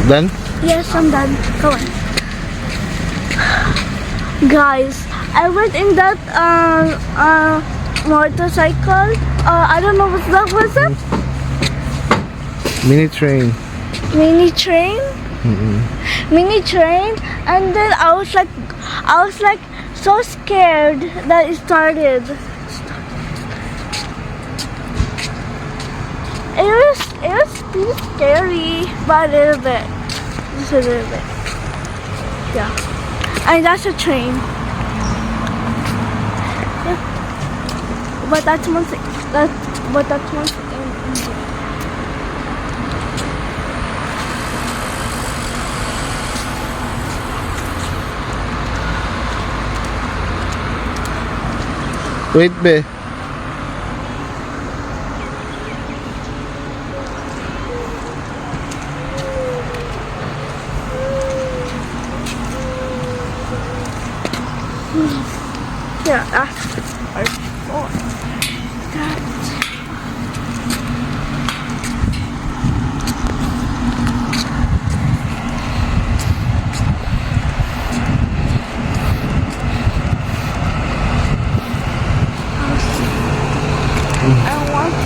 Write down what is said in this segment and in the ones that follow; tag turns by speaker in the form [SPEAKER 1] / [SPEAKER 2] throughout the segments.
[SPEAKER 1] Done?
[SPEAKER 2] Yes, I'm done. Come on. Guys, I went in that motorcycle. I don't know what that was. It
[SPEAKER 1] Mini train.
[SPEAKER 2] mini train. Mini train, and then I was like so scared that it started. It was pretty scary, but a little bit, just a little bit. Yeah, and that's a train. Yeah. But that's one thing. That's one thing.
[SPEAKER 1] Wait, be.
[SPEAKER 2] Yeah, that's our phone. That.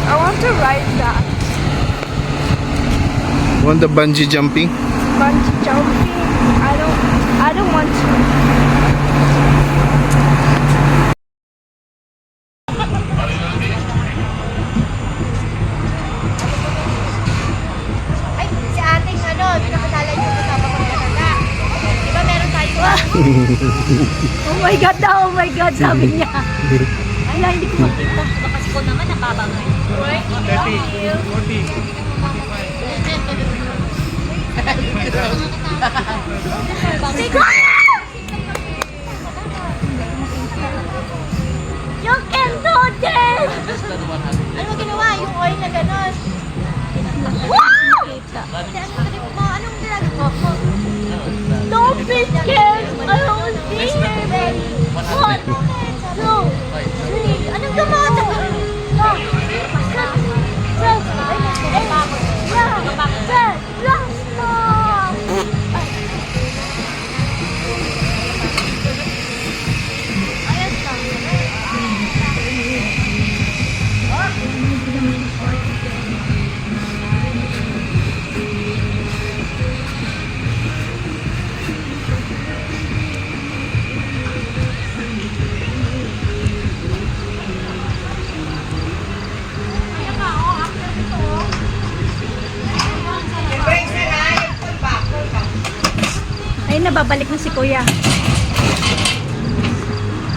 [SPEAKER 2] I want to ride that.
[SPEAKER 1] Want the bungee jumping?
[SPEAKER 2] Bungee jumping. I don't want to.
[SPEAKER 3] Ay, si ating ano, pinakilala niyo kasama ko na talaga. Di ba meron tayo?
[SPEAKER 2] Oh my God, sabi niya.
[SPEAKER 3] Ay, hindi ko makita. Kasi ko naman nakabangay. Right? 40.
[SPEAKER 2] You can do this!
[SPEAKER 3] Ano mo ginawa? Yung oil na gano'n.
[SPEAKER 2] Wow!
[SPEAKER 3] Anong ginagawa mo?
[SPEAKER 2] Don't be scared. I will be here. 1, 2, 3.
[SPEAKER 3] Anong gumata?
[SPEAKER 2] Ay, nababalik na si Kuya.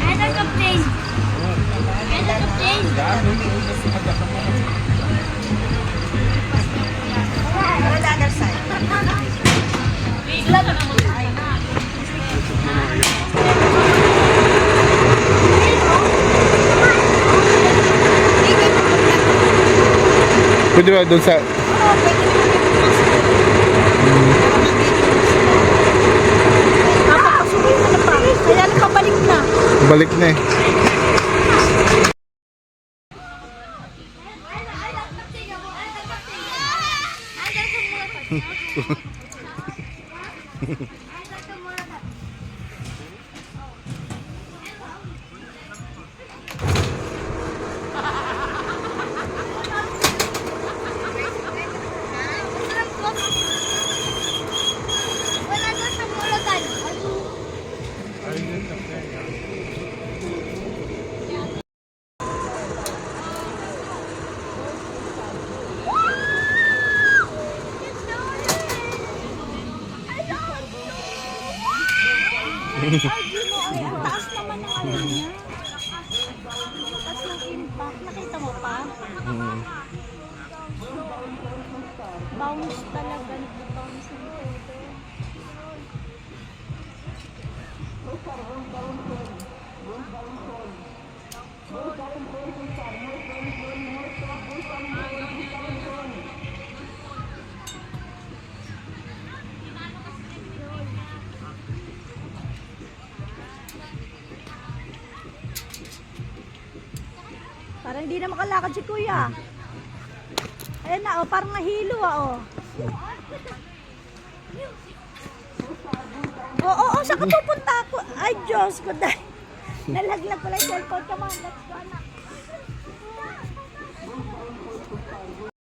[SPEAKER 3] Ano kapten? Ano kapten? Wala other side.
[SPEAKER 1] Pwede ba doon sa...
[SPEAKER 2] Napapasukin mo na pa. Kaya nakabalik na.
[SPEAKER 1] Balik na eh.
[SPEAKER 3] Wala na sa mulagan.
[SPEAKER 2] Taas naman ang ano niya. Taas ng impact. Nakita mo pa? Bounce talaga. Nag-bounce ng todo. Parang hindi na makalakad si Kuya. Ayan na, oh, parang nahilo, oh. Oo, saan ka pupunta ako? Ay, Diyos ko, dahil. Nalaglag pala yung cellphone. Come on, let's go na.